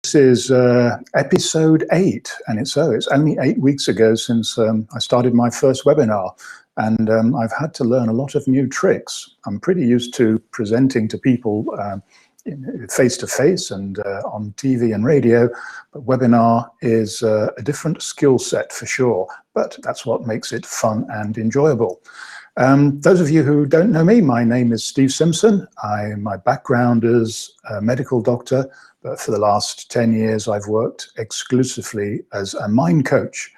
This is episode 8, and it's only 8 weeks ago since I started my first webinar, and I've had to learn a lot of new tricks. I'm pretty used to presenting to people face-to-face and on TV and radio, but webinar is a different skill set for sure, but that's what makes it fun and enjoyable. Those of you who don't know me, my name is Steve Simpson. My background is a medical doctor, but for the last 10 years I've worked exclusively as a mind coach.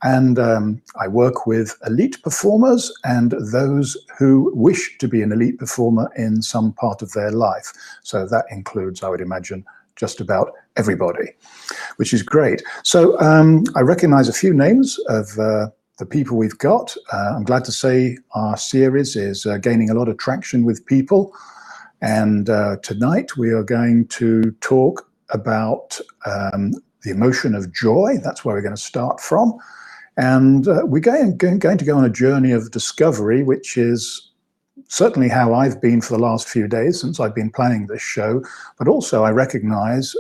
And I work with elite performers and those who wish to be an elite performer in some part of their life. So that includes, I would imagine, just about everybody, which is great. So I recognize a few names of the people we've got. I'm glad to say our series is gaining a lot of traction with people. And tonight we are going to talk about the emotion of joy. That's where we're going to start from. And we're going to go on a journey of discovery, which is certainly how I've been for the last few days since I've been planning this show, but also I recognize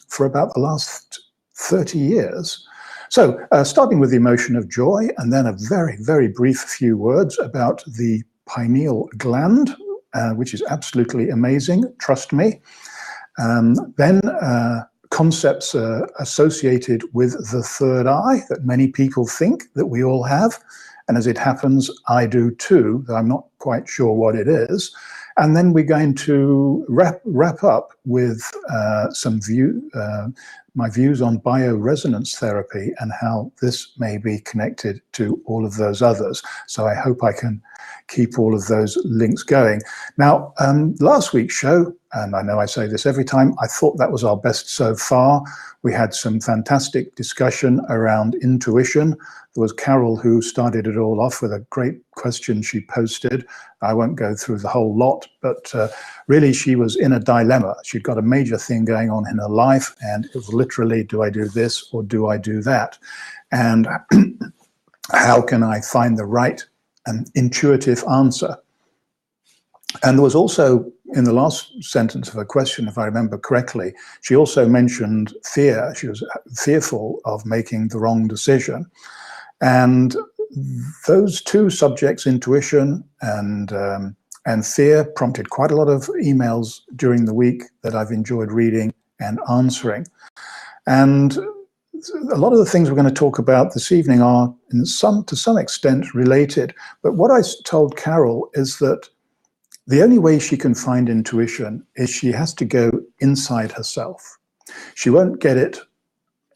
for about the last 30 years. So starting with the emotion of joy, and then a very, very brief few words about the pineal gland, which is absolutely amazing, trust me. Then concepts associated with the third eye that many people think that we all have. And as it happens, I do too, though I'm not quite sure what it is. And then we're going to wrap up with my views on bioresonance therapy and how this may be connected to all of those others. So I hope I can keep all of those links going. Now, last week's show, and I know I say this every time, I thought that was our best so far. We had some fantastic discussion around intuition. There was Carol who started it all off with a great question she posted. I won't go through the whole lot, but really she was in a dilemma. She'd got a major thing going on in her life, and it was literally, do I do this or do I do that? And how can I find the right and intuitive answer? And there was also, in the last sentence of her question, if I remember correctly, she also mentioned fear. She was fearful of making the wrong decision. And those two subjects, intuition and fear, prompted quite a lot of emails during the week that I've enjoyed reading and answering. And a lot of the things we're going to talk about this evening are to some extent related. But what I told Carol is that the only way she can find intuition is she has to go inside herself. She won't get it,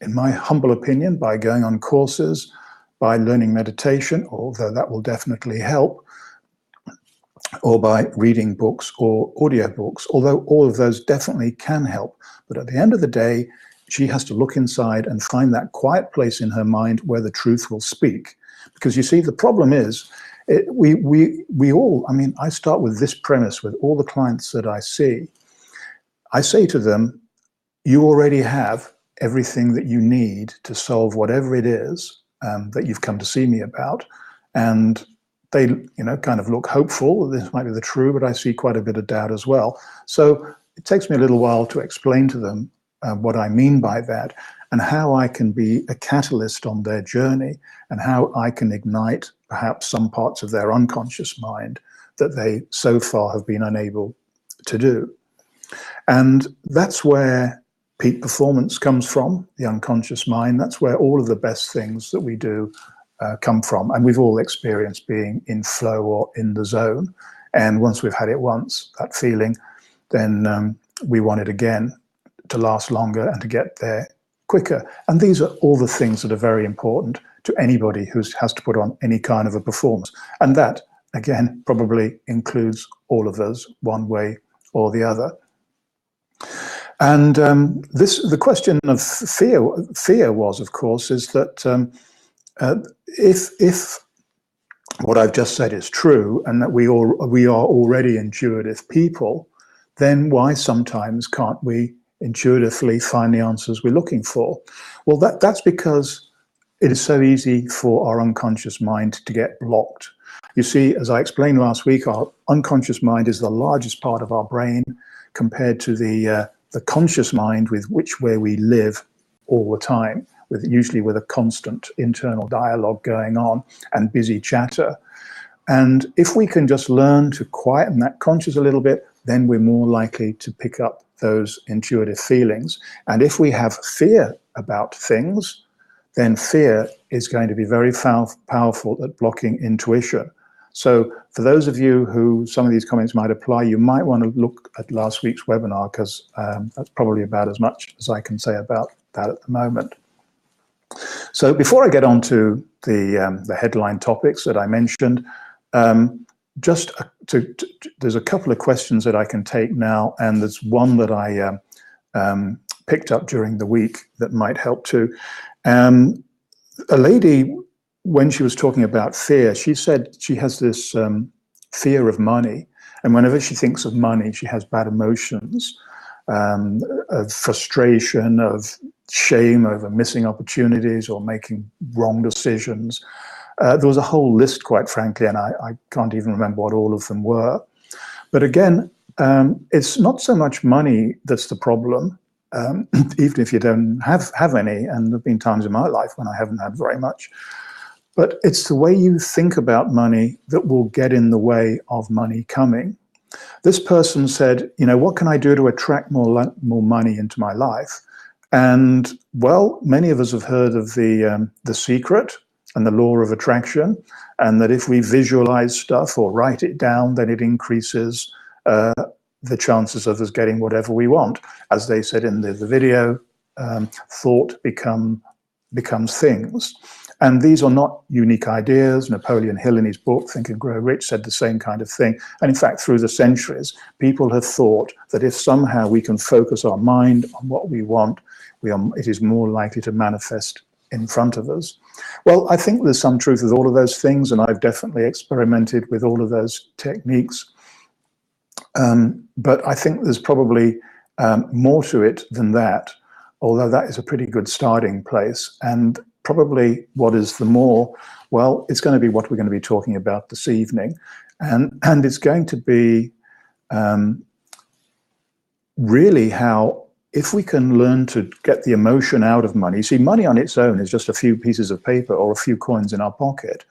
in my humble opinion, by going on courses, by learning meditation, although that will definitely help, or by reading books or audiobooks, although all of those definitely can help. But at the end of the day, she has to look inside and find that quiet place in her mind where the truth will speak. Because you see, the problem is, we all, I mean, I start with this premise with all the clients that I see. I say to them, you already have everything that you need to solve whatever it is that you've come to see me about. And they, kind of look hopeful. This might be the true, but I see quite a bit of doubt as well. So it takes me a little while to explain to them what I mean by that, and how I can be a catalyst on their journey, and how I can ignite perhaps some parts of their unconscious mind that they so far have been unable to do. And that's where peak performance comes from, the unconscious mind. That's where all of the best things that we do come from. And we've all experienced being in flow or in the zone. And once we've had it once, that feeling, then we want it again, to last longer and to get there quicker. And these are all the things that are very important to anybody who has to put on any kind of a performance. And that, again, probably includes all of us one way or the other. And the question of fear was, of course, is that if what I've just said is true, and that we are already intuitive people, then why sometimes can't we intuitively find the answers we're looking for? Well, that's because it is so easy for our unconscious mind to get blocked. You see, as I explained last week, our unconscious mind is the largest part of our brain compared to the the conscious mind with where we live all the time, usually with a constant internal dialogue going on and busy chatter. And if we can just learn to quieten that conscious a little bit, then we're more likely to pick up those intuitive feelings. And if we have fear about things, then fear is going to be very powerful at blocking intuition. So for those of you who some of these comments might apply, you might want to look at last week's webinar, because that's probably about as much as I can say about that at the moment. So before I get on to the headline topics that I mentioned, there's a couple of questions that I can take now, and there's one that I picked up during the week that might help too. A lady, when she was talking about fear, she said she has this fear of money, and whenever she thinks of money, she has bad emotions, of frustration, of shame over missing opportunities or making wrong decisions. There was a whole list, quite frankly, and I can't even remember what all of them were. But again, it's not so much money that's the problem, even if you don't have any, and there have been times in my life when I haven't had very much. But it's the way you think about money that will get in the way of money coming. This person said, you know, what can I do to attract more money into my life? And, well, many of us have heard of the secret and the law of attraction, and that if we visualize stuff or write it down, then it increases the chances of us getting whatever we want. As they said in the video, thought becomes things. And these are not unique ideas. Napoleon Hill, in his book, Think and Grow Rich, said the same kind of thing. And in fact, through the centuries, people have thought that if somehow we can focus our mind on what we want, it is more likely to manifest in front of us. Well, I think there's some truth with all of those things, and I've definitely experimented with all of those techniques. But I think there's probably more to it than that, although that is a pretty good starting place. And probably what is the more, well, it's going to be what we're going to be talking about this evening. And it's going to be really how, if we can learn to get the emotion out of money. See, money on its own is just a few pieces of paper or a few coins in our pocket.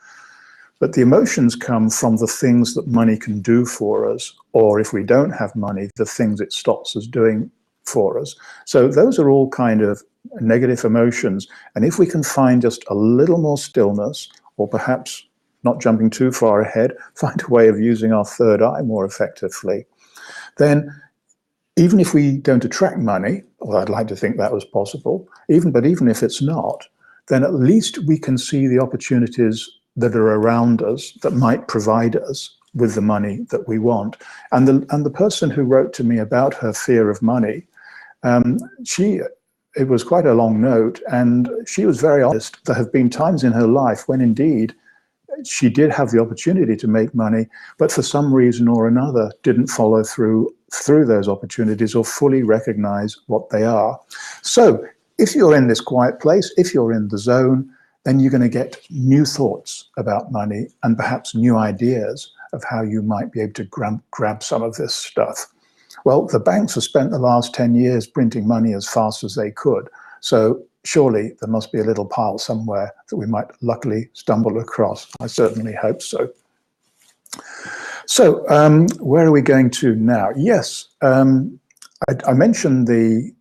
But the emotions come from the things that money can do for us, or if we don't have money, the things it stops us doing for us. So those are all kind of negative emotions. And if we can find just a little more stillness, or perhaps not jumping too far ahead, find a way of using our third eye more effectively, then even if we don't attract money, well, I'd like to think that was possible, but even if it's not, then at least we can see the opportunities that are around us that might provide us with the money that we want. And the person who wrote to me about her fear of money, it was quite a long note, and she was very honest. There have been times in her life when indeed she did have the opportunity to make money, but for some reason or another didn't follow through those opportunities or fully recognize what they are. So if you're in this quiet place, if you're in the zone, then you're going to get new thoughts about money and perhaps new ideas of how you might be able to grab some of this stuff. Well, the banks have spent the last 10 years printing money as fast as they could. So surely there must be a little pile somewhere that we might luckily stumble across. I certainly hope so. So where are we going to now? Yes, I mentioned the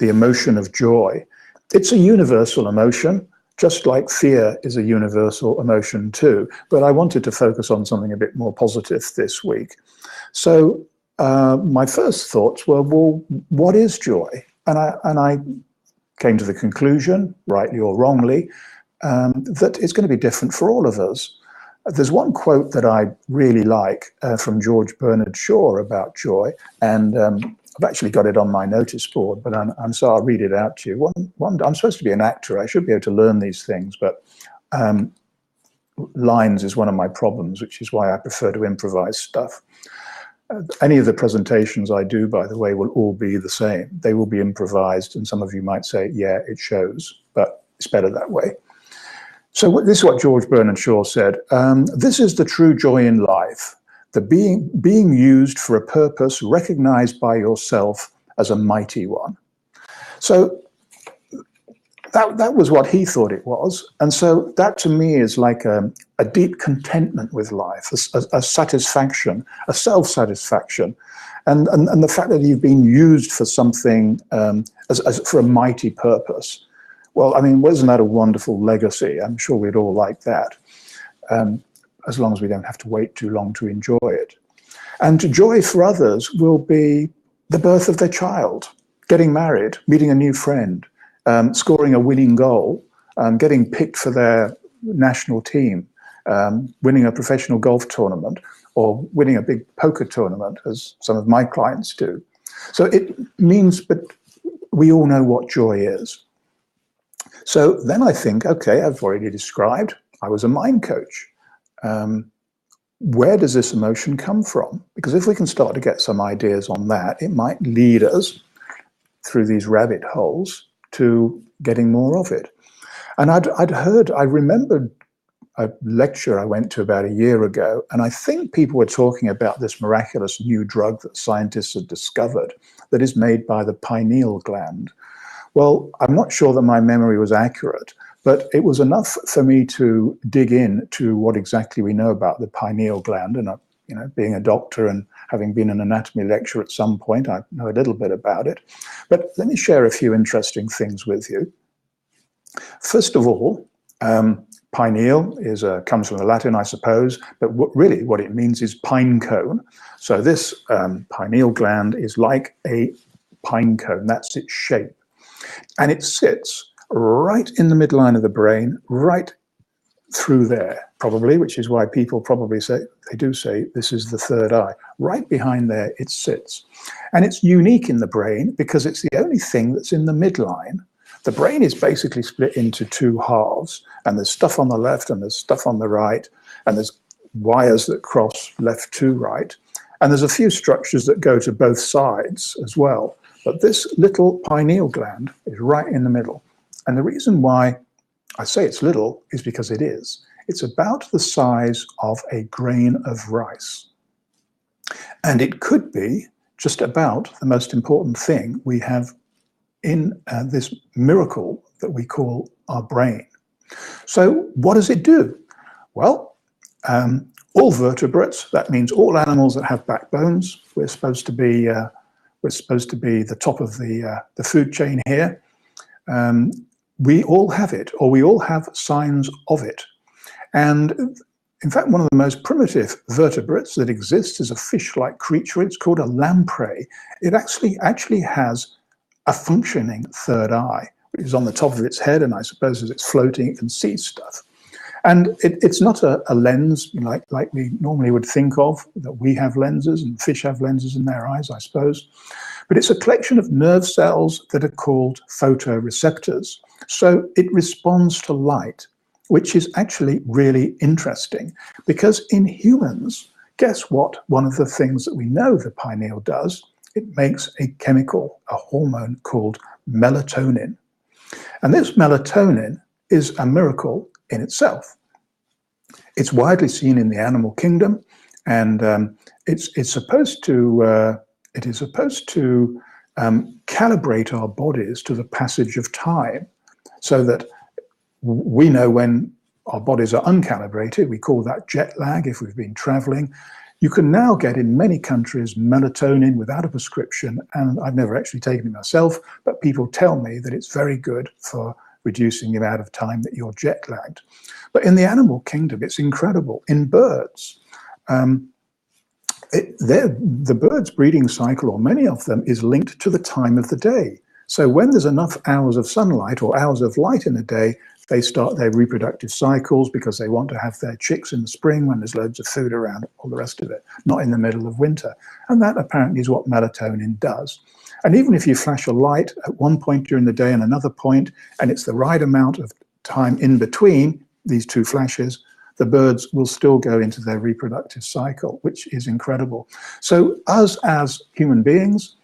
emotion of joy. It's a universal emotion, just like fear is a universal emotion too. But I wanted to focus on something a bit more positive this week. So my first thoughts were, well, what is joy? And I came to the conclusion, rightly or wrongly, that it's going to be different for all of us. There's one quote that I really like from George Bernard Shaw about joy, and I've actually got it on my notice board, but I'm sorry, I'll read it out to you. I'm supposed to be an actor. I should be able to learn these things, but lines is one of my problems, which is why I prefer to improvise stuff. Any of the presentations I do, by the way, will all be the same. They will be improvised, and some of you might say, yeah, it shows, but it's better that way. So this is what George Bernard Shaw said. This is the true joy in life, the being used for a purpose recognized by yourself as a mighty one. So that was what he thought it was. And so that to me is like a deep contentment with life, a satisfaction, a self-satisfaction. And the fact that you've been used for something, for a mighty purpose. Well, I mean, wasn't that a wonderful legacy? I'm sure we'd all like that, as long as we don't have to wait too long to enjoy it. And joy for others will be the birth of their child, getting married, meeting a new friend, scoring a winning goal, getting picked for their national team, winning a professional golf tournament, or winning a big poker tournament, as some of my clients do. So it means, but we all know what joy is. So then I think, okay, I've already described, I was a mind coach. Where does this emotion come from? Because if we can start to get some ideas on that, it might lead us through these rabbit holes to getting more of it. And I remembered a lecture I went to about a year ago, and I think people were talking about this miraculous new drug that scientists had discovered that is made by the pineal gland. Well, I'm not sure that my memory was accurate, but it was enough for me to dig in to what exactly we know about the pineal gland. And you know, being a doctor and having been an anatomy lecturer at some point, I know a little bit about it. But let me share a few interesting things with you. First of all, pineal comes from the Latin, I suppose, but really what it means is pine cone. So this pineal gland is like a pine cone. That's its shape. And it sits right in the midline of the brain, right through there, probably, which is why people probably say, they do say, this is the third eye. Right behind there, it sits. And it's unique in the brain because it's the only thing that's in the midline. The brain is basically split into two halves, and there's stuff on the left and there's stuff on the right, and there's wires that cross left to right. And there's a few structures that go to both sides as well. But this little pineal gland is right in the middle. And the reason why I say it's little is because it is. It's about the size of a grain of rice. And it could be just about the most important thing we have in this miracle that we call our brain. So what does it do? Well, all vertebrates, that means all animals that have backbones, we're supposed to be the top of the food chain here. We all have it, or we all have signs of it. And in fact, one of the most primitive vertebrates that exists is a fish-like creature. It's called a lamprey. It actually has a functioning third eye, which is on the top of its head, and I suppose as it's floating, it can see stuff. And it's not a lens like we normally would think of, that we have lenses and fish have lenses in their eyes, I suppose. But it's a collection of nerve cells that are called photoreceptors. So it responds to light, which is actually really interesting because in humans, guess what? One of the things that we know the pineal does, it makes a chemical, a hormone called melatonin. And this melatonin is a miracle in itself. It's widely seen in the animal kingdom, and it is supposed to calibrate our bodies to the passage of time, so that we know when our bodies are uncalibrated. We call that jet lag if we've been traveling. You can now get in many countries melatonin without a prescription, and I've never actually taken it myself, but people tell me that it's very good for reducing the amount of time that you're jet lagged. But in the animal kingdom, it's incredible. In birds, the bird's breeding cycle, or many of them, is linked to the time of the day. So when there's enough hours of sunlight or hours of light in a day, they start their reproductive cycles because they want to have their chicks in the spring when there's loads of food around, all the rest of it, not in the middle of winter. And that apparently is what melatonin does. And even if you flash a light at one point during the day and another point, and it's the right amount of time in between these two flashes, the birds will still go into their reproductive cycle, which is incredible. So us as human beings,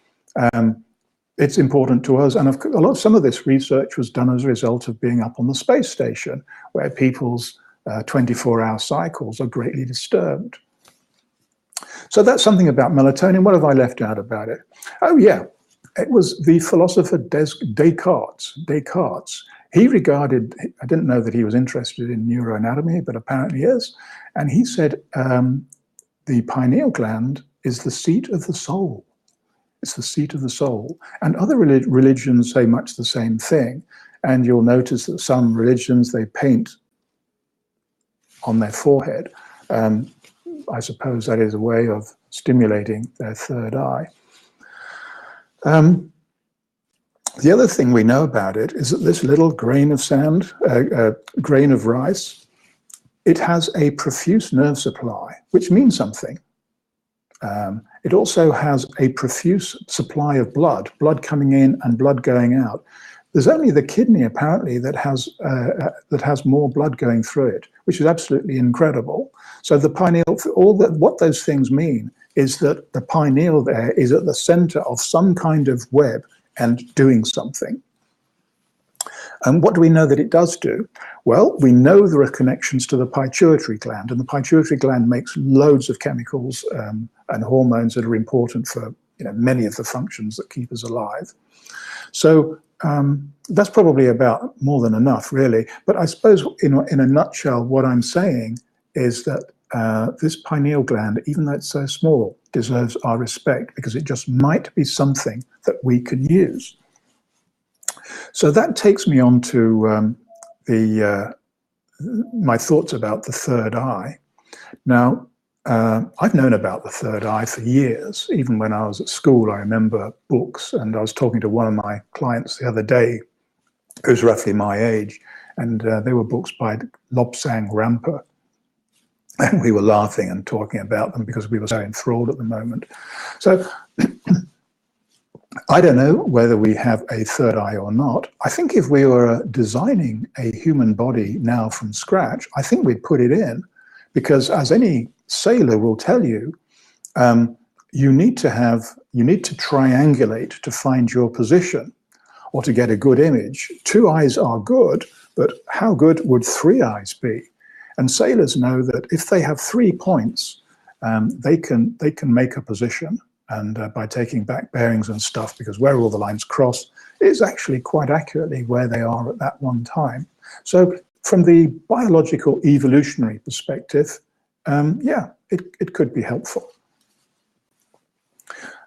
it's important to us. And some of this research was done as a result of being up on the space station, where people's 24-hour cycles are greatly disturbed. So that's something about melatonin. What have I left out about it? Oh, yeah. It was the philosopher Descartes. He regarded, I didn't know that he was interested in neuroanatomy, but apparently is. And he said the pineal gland is the seat of the soul. It's the seat of the soul. And other religions say much the same thing. And you'll notice that some religions, they paint on their forehead. I suppose that is a way of stimulating their third eye. The other thing we know about it is that this little grain of sand, grain of rice, it has a profuse nerve supply, which means something. It also has a profuse supply of blood coming in and blood going out. There's only the kidney, apparently, that has more blood going through it, which is absolutely incredible. So the pineal, what those things mean is that the pineal there is at the center of some kind of web and doing something. And what do we know that it does do? Well, we know there are connections to the pituitary gland, and the pituitary gland makes loads of chemicals and hormones that are important for many of the functions that keep us alive. So that's probably about more than enough, really. But I suppose in a nutshell, what I'm saying is that this pineal gland, even though it's so small, deserves our respect because it just might be something that we can use. So that takes me on to my thoughts about the third eye. Now, I've known about the third eye for years. Even when I was at school, I remember books, and I was talking to one of my clients the other day, who's roughly my age, and they were books by Lobsang Rampa. And we were laughing and talking about them because we were so enthralled at the moment. So I don't know whether we have a third eye or not. I think if we were designing a human body now from scratch, I think we'd put it in, because as any sailor will tell you, you need to triangulate to find your position or to get a good image. 2 eyes are good, but how good would 3 eyes be? And sailors know that if they have 3 points, they can make a position. And by taking back bearings and stuff, because where all the lines cross is actually quite accurately where they are at that one time. So from the biological evolutionary perspective, yeah, it could be helpful.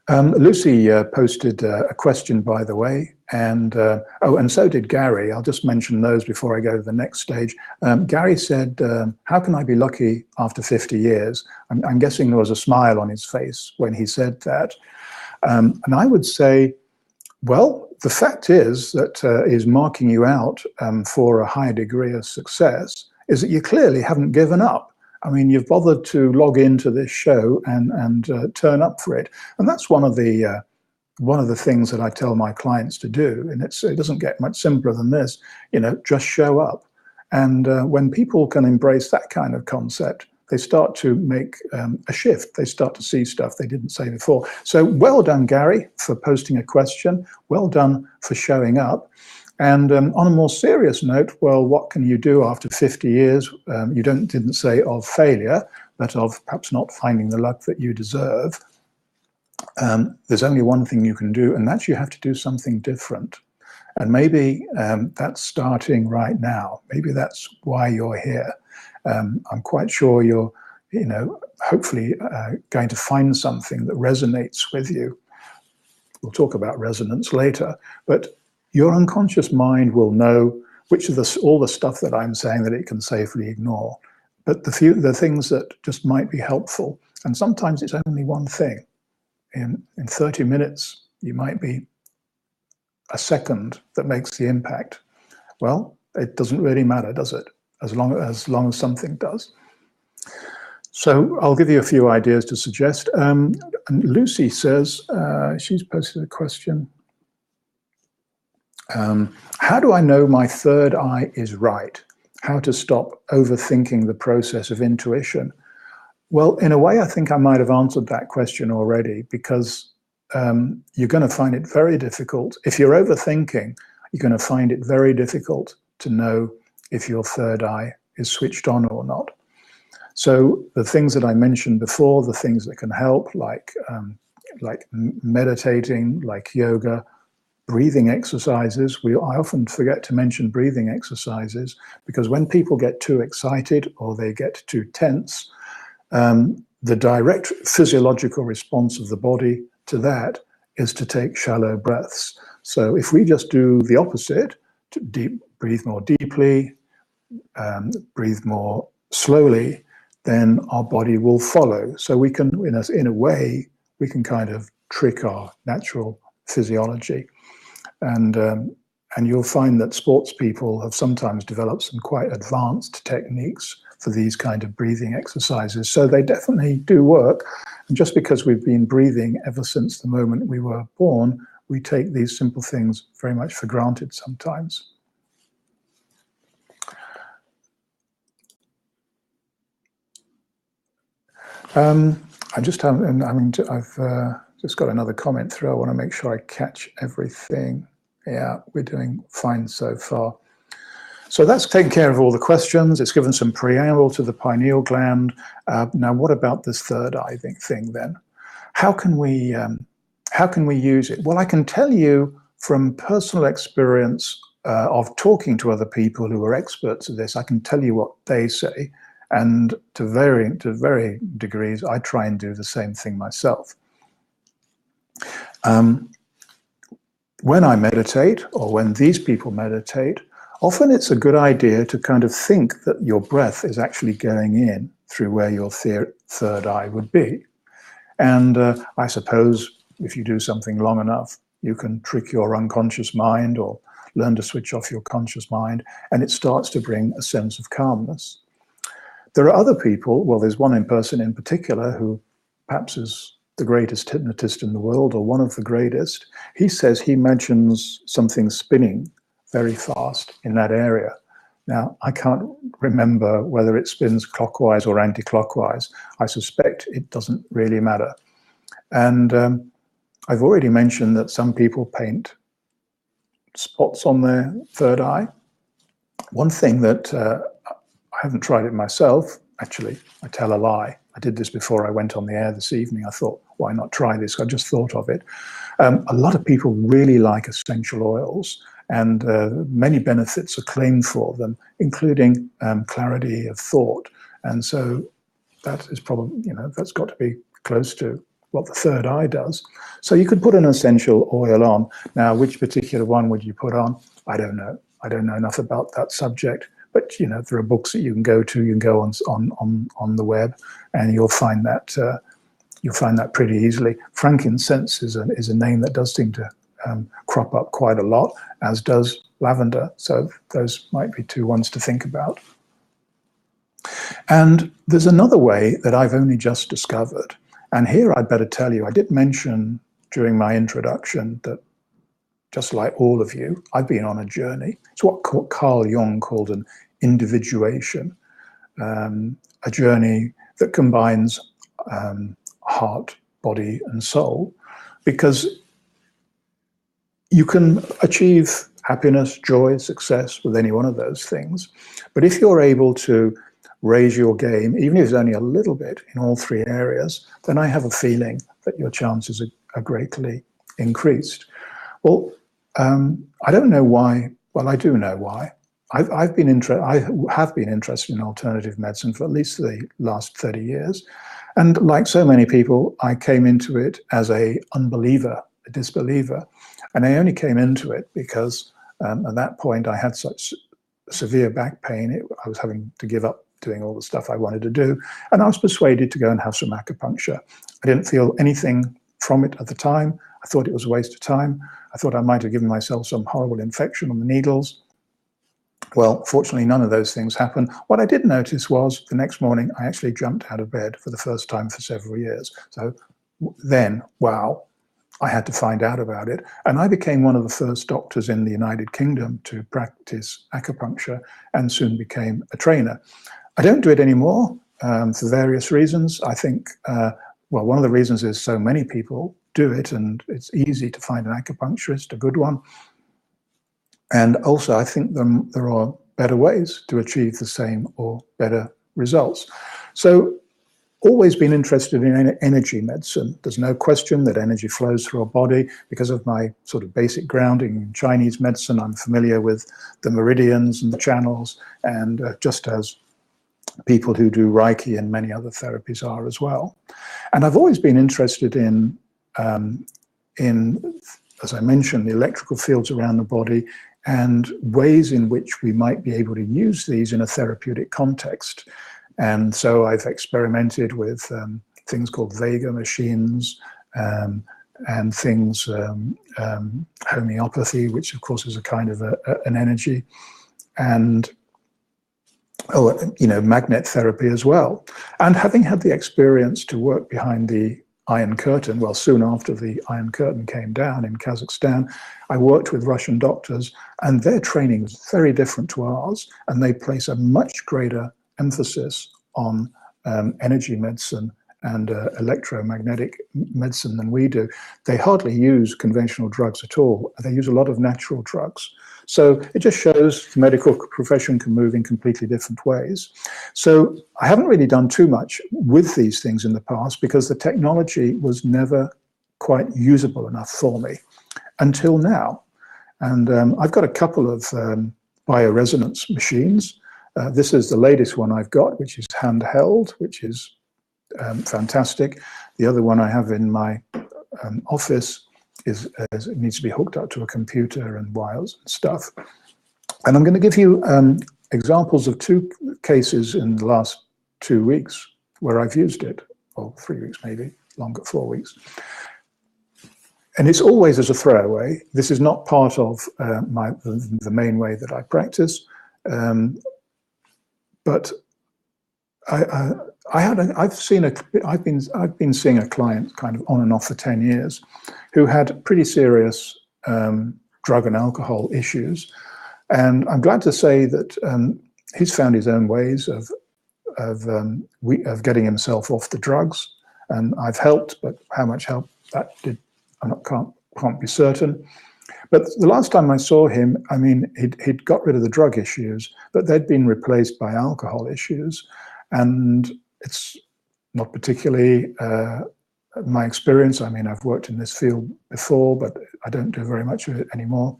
Lucy posted a question, by the way, and oh, and so did Gary. I'll just mention those before I go to the next stage. Gary said, how can I be lucky after 50 years? I'm guessing there was a smile on his face when he said that. And I would say, well, the fact is that is marking you out for a high degree of success is that you clearly haven't given up. I mean, you've bothered to log into this show and turn up for it, and that's one of the things that I tell my clients to do. And it doesn't get much simpler than this. Just show up. And when people can embrace that kind of concept, they start to make a shift. They start to see stuff they didn't say before. So well done, Gary, for posting a question. Well done for showing up. And on a more serious note, well, what can you do after 50 years? You didn't say of failure, but of perhaps not finding the luck that you deserve. There's only one thing you can do, and that's you have to do something different. And maybe that's starting right now. Maybe that's why you're here. I'm quite sure you're, hopefully going to find something that resonates with you. We'll talk about resonance later, but your unconscious mind will know which of all the stuff that I'm saying that it can safely ignore, but the things that just might be helpful. And sometimes it's only one thing. In 30 minutes, you might be a second that makes the impact. Well, it doesn't really matter, does it? As long as something does. So I'll give you a few ideas to suggest. And Lucy says, she's posted a question. How do I know my third eye is right? How to stop overthinking the process of intuition? Well, in a way, I think I might have answered that question already, because you're going to find it very difficult. If you're overthinking, you're going to find it very difficult to know if your third eye is switched on or not. So the things that I mentioned before, the things that can help, like like meditating, like yoga, breathing exercises. I often forget to mention breathing exercises because when people get too excited or they get too tense, the direct physiological response of the body to that is to take shallow breaths. So if we just do the opposite, to breathe more deeply, breathe more slowly, then our body will follow. So we can, in a way, we can kind of trick our natural physiology. And you'll find that sports people have sometimes developed some quite advanced techniques for these kind of breathing exercises. So they definitely do work. And just because we've been breathing ever since the moment we were born, we take these simple things very much for granted sometimes. I've just got another comment through. I want to make sure I catch everything. Yeah, we're doing fine so far. So that's taken care of all the questions. It's given some preamble to the pineal gland. Now, what about this third eye thing then? How can we use it? Well, I can tell you from personal experience of talking to other people who are experts at this. I can tell you what they say, and to varying degrees, I try and do the same thing myself. When I meditate, or when these people meditate, often it's a good idea to kind of think that your breath is actually going in through where your third eye would be. And I suppose if you do something long enough, you can trick your unconscious mind or learn to switch off your conscious mind, and it starts to bring a sense of calmness. There are other people, well, there's one person in particular who perhaps is the greatest hypnotist in the world, or one of the greatest. He says he imagines something spinning very fast in that area. Now, I can't remember whether it spins clockwise or anti-clockwise. I suspect it doesn't really matter. And I've already mentioned that some people paint spots on their third eye. One thing that I haven't tried it myself, actually, I tell a lie. I did this before I went on the air this evening. I thought, why not try this? I just thought of it. A lot of people really like essential oils, and many benefits are claimed for them, including clarity of thought. And so that is probably, that's got to be close to what the third eye does. So you could put an essential oil on. Now, which particular one would you put on? I don't know. I don't know enough about that subject. But there are books that you can go to. You can go on the web, and you'll find that pretty easily. Frankincense is a name that does seem to crop up quite a lot, as does lavender. So those might be two ones to think about. And there's another way that I've only just discovered. And here I'd better tell you, I did mention during my introduction that just like all of you, I've been on a journey. It's what Carl Jung called an individuation, a journey that combines heart, body, and soul, because you can achieve happiness, joy, success with any one of those things. But if you're able to raise your game, even if it's only a little bit in all three areas, then I have a feeling that your chances are greatly increased. Well, I don't know why. Well, I do know why. I have been interested in alternative medicine for at least the last 30 years. And like so many people, I came into it as a unbeliever, a disbeliever. And I only came into it because at that point I had such severe back pain. I was having to give up doing all the stuff I wanted to do. And I was persuaded to go and have some acupuncture. I didn't feel anything from it at the time. I thought it was a waste of time. I thought I might have given myself some horrible infection on the needles. Well, fortunately, none of those things happened. What I did notice was the next morning, I actually jumped out of bed for the first time for several years. So then, wow, I had to find out about it. And I became one of the first doctors in the United Kingdom to practice acupuncture, and soon became a trainer. I don't do it anymore for various reasons. I think, well, one of the reasons is so many people do it, and it's easy to find an acupuncturist, a good one. And also, I think there are better ways to achieve the same or better results. So always been interested in energy medicine. There's no question that energy flows through our body. Because of my sort of basic grounding in Chinese medicine, I'm familiar with the meridians and the channels, and just as people who do Reiki and many other therapies are as well. And I've always been interested in, as I mentioned, the electrical fields around the body and ways in which we might be able to use these in a therapeutic context. And so I've experimented with things called Vega machines and things, homeopathy, which of course is a kind of an energy, and magnet therapy as well. And having had the experience to work behind the Iron Curtain, well, soon after the Iron Curtain came down in Kazakhstan, I worked with Russian doctors, and their training is very different to ours, and they place a much greater emphasis on energy medicine and electromagnetic medicine than we do. They hardly use conventional drugs at all. They use a lot of natural drugs. So it just shows the medical profession can move in completely different ways. So I haven't really done too much with these things in the past because the technology was never quite usable enough for me until now. And I've got a couple of bioresonance machines. This is the latest one I've got, which is handheld, which is fantastic. The other one I have in my office it needs to be hooked up to a computer and wires and stuff. And I'm going to give you examples of 2 cases in the last 2 weeks where I've used it, or 3 weeks maybe, longer, 4 weeks. And it's always as a throwaway. This is not part of the main way that I practice, but I've been seeing a client kind of on and off for 10 years who had pretty serious drug and alcohol issues, and I'm glad to say that he's found his own ways of getting himself off the drugs, and I've helped, but how much help that did, can't be certain. But the last time I saw him, I mean, he'd got rid of the drug issues, but they'd been replaced by alcohol issues. And it's not particularly my experience. I mean, I've worked in this field before, but I don't do very much of it anymore.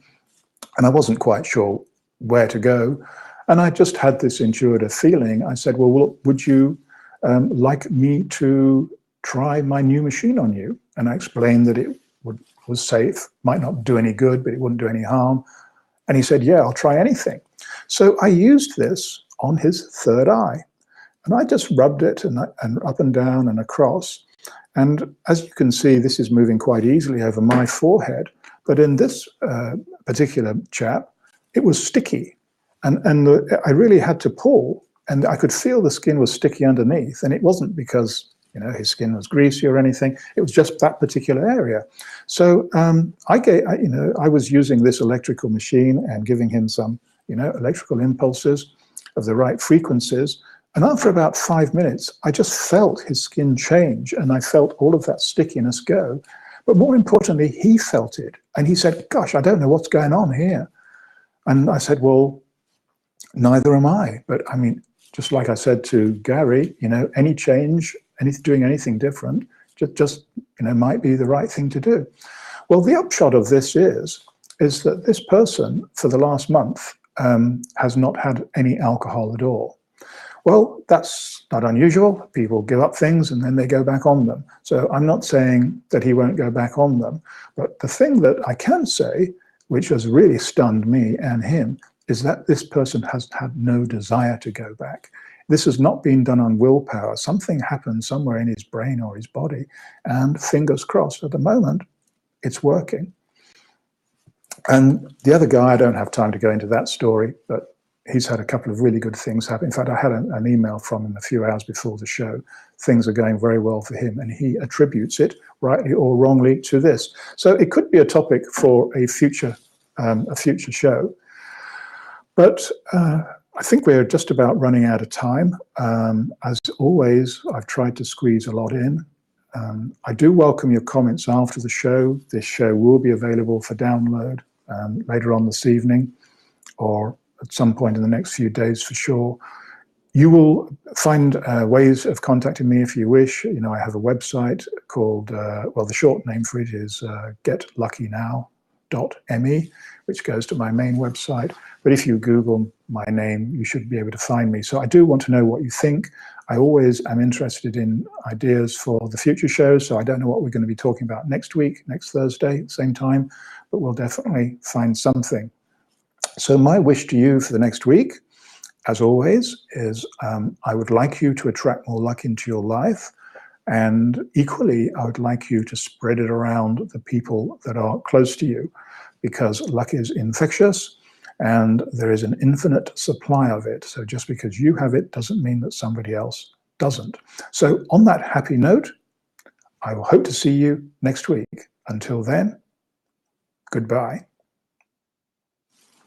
And I wasn't quite sure where to go. And I just had this intuitive feeling. I said, well, would you like me to try my new machine on you? And I explained that it was safe, might not do any good, but it wouldn't do any harm. And he said, yeah, I'll try anything. So I used this on his third eye. And I just rubbed it and up and down and across. And as you can see, this is moving quite easily over my forehead. But in this particular chap, it was sticky. And I really had to pull, and I could feel the skin was sticky underneath. And it wasn't because his skin was greasy or anything. It was just that particular area. So I was using this electrical machine and giving him some electrical impulses of the right frequencies. And after about 5 minutes, I just felt his skin change, and I felt all of that stickiness go. But more importantly, he felt it. And he said, gosh, I don't know what's going on here. And I said, well, neither am I. But I mean, just like I said to Gary, any change, doing anything different, just might be the right thing to do. Well, the upshot of this is that this person, for the last month, has not had any alcohol at all. Well, that's not unusual. People give up things and then they go back on them. So I'm not saying that he won't go back on them. But the thing that I can say, which has really stunned me and him, is that this person has had no desire to go back. This has not been done on willpower. Something happened somewhere in his brain or his body, and fingers crossed, at the moment, it's working. And the other guy, I don't have time to go into that story, but he's had a couple of really good things happen. In fact, I had an email from him a few hours before the show. Things are going very well for him, and he attributes it, rightly or wrongly, to this. So it could be a topic for a future show. But I think we're just about running out of time. As always, I've tried to squeeze a lot in. I do welcome your comments after the show. This show will be available for download later on this evening, or at some point in the next few days for sure. You will find ways of contacting me if you wish. You know, I have a website called, well, the short name for it is getluckynow.me, which goes to my main website. But if you Google my name, you should be able to find me. So I do want to know what you think. I always am interested in ideas for the future shows. So I don't know what we're going to be talking about next week, next Thursday, same time, but we'll definitely find something. So my wish to you for the next week, as always, is I would like you to attract more luck into your life. And equally, I would like you to spread it around the people that are close to you, because luck is infectious and there is an infinite supply of it. So just because you have it doesn't mean that somebody else doesn't. So on that happy note, I will hope to see you next week. Until then, goodbye.